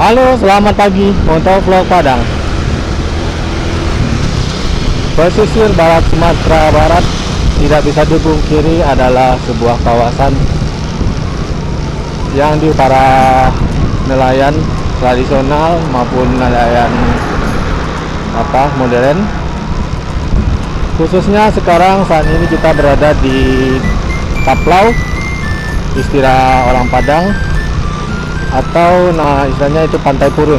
Halo, selamat pagi. Motovlog Padang. Pesisir barat Sumatera Barat tidak bisa dipungkiri adalah sebuah kawasan yang di para nelayan tradisional maupun nelayan modern. Khususnya sekarang saat ini kita berada di Taplau, istilah orang Padang, atau istilahnya itu Pantai Purwe.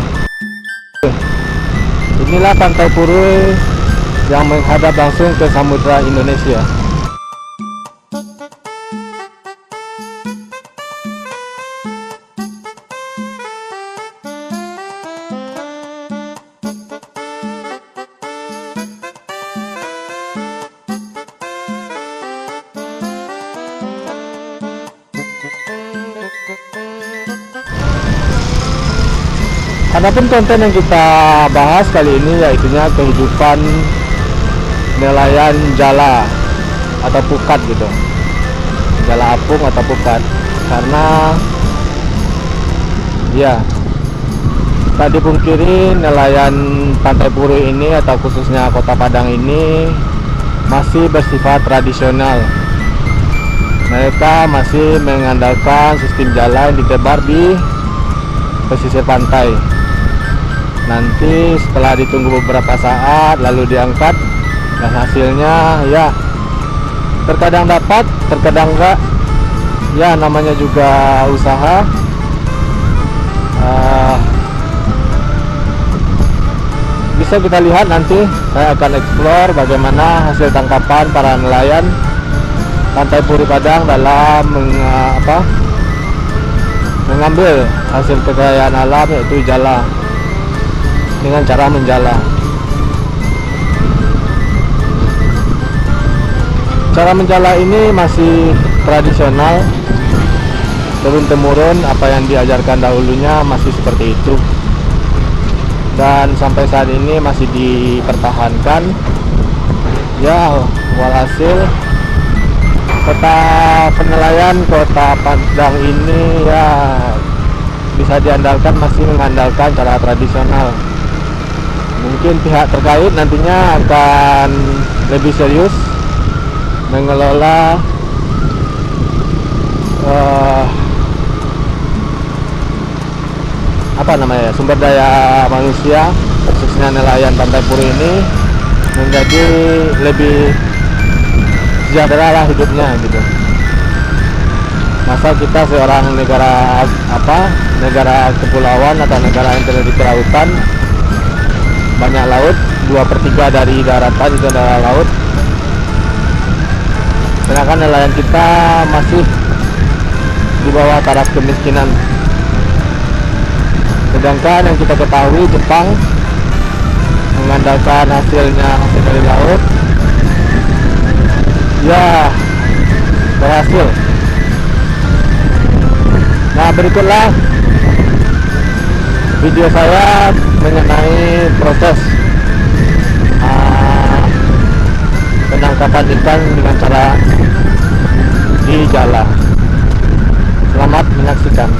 Inilah Pantai Purwe yang menghadap langsung ke Samudra Indonesia. Adapun konten yang kita bahas kali ini yaitunya kehidupan nelayan jala atau pukat gitu, jala apung atau pukat. Karena ya tak dipungkiri nelayan Pantai Purwe ini atau khususnya Kota Padang ini masih bersifat tradisional. Mereka masih mengandalkan sistem jala yang ditebar di pesisir pantai. Nanti setelah ditunggu beberapa saat lalu diangkat, dan hasilnya ya terkadang dapat, terkadang enggak. Ya namanya juga usaha. Bisa kita lihat nanti, saya akan explore bagaimana hasil tangkapan para nelayan Pantai Purwe Padang dalam mengambil hasil kekayaan alam yaitu jala dengan cara menjala. Cara menjala ini masih tradisional, turun temurun, apa yang diajarkan dahulunya masih seperti itu, dan sampai saat ini masih dipertahankan. Ya, walhasil kota penelayan Kota Padang ini ya bisa diandalkan, masih mengandalkan cara tradisional. Mungkin pihak terkait nantinya akan lebih serius mengelola sumber daya manusia, khususnya nelayan Pantai Purwe ini, menjadi lebih sejahtera lah hidupnya gitu. Masa kita seorang negara kepulauan atau negara yang terjadi di kelautan, banyak laut, 2/3 dari daratan itu adalah laut, sedangkan nelayan kita masih di bawah taraf kemiskinan. Sedangkan yang kita ketahui, Jepang mengandalkan hasil dari laut, ya berhasil. Nah, berikutlah video saya mengenai proses penangkapan ikan dengan cara di jala. Selamat menyaksikan.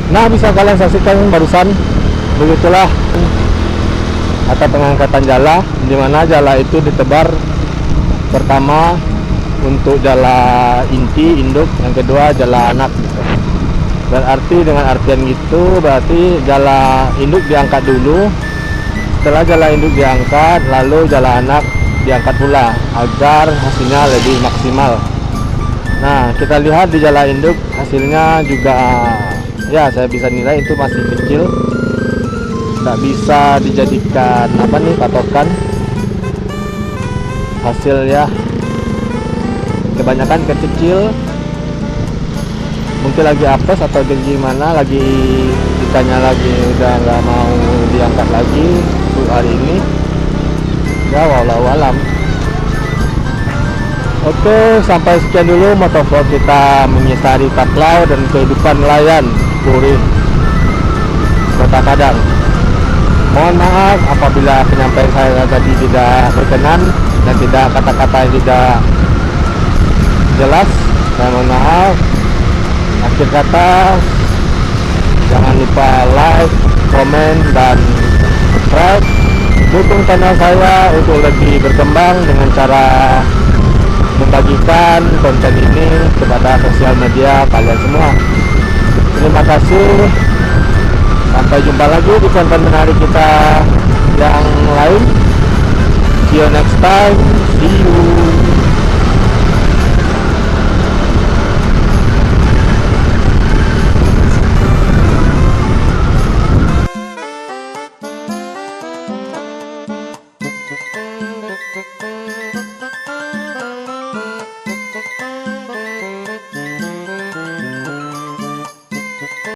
Nah, bisa kalian saksikan barusan, begitulah atau pengangkatan jala, di mana jala itu ditebar pertama untuk jala inti induk, yang kedua jala anak gitu. Berarti dengan artian gitu berarti jala induk diangkat dulu, setelah jala induk diangkat lalu jala anak diangkat pula agar hasilnya lebih maksimal. Nah, kita lihat di jala induk hasilnya juga ya saya bisa nilai itu masih kecil, tak bisa dijadikan apa nih patokan hasil ya, kebanyakan kecil, mungkin lagi apes atau gimana, lagi ikannya lagi udah nggak mau diangkat lagi untuk hari ini ya, wallahu alam. Oke, sampai sekian dulu motovlog kita menyisari Taklau dan kehidupan nelayan Puri Kota Padang. Mohon maaf apabila penyampaian saya tadi tidak berkenan dan tidak kata-kata yang tidak jelas, saya mohon maaf. Akhir kata, jangan lupa like, komen, dan subscribe. Dukung channel saya untuk lebih berkembang dengan cara membagikan konten ini kepada sosial media kalian semua. Terima kasih. Sampai jumpa lagi di konten menarik kita yang lain. See you next time. See you.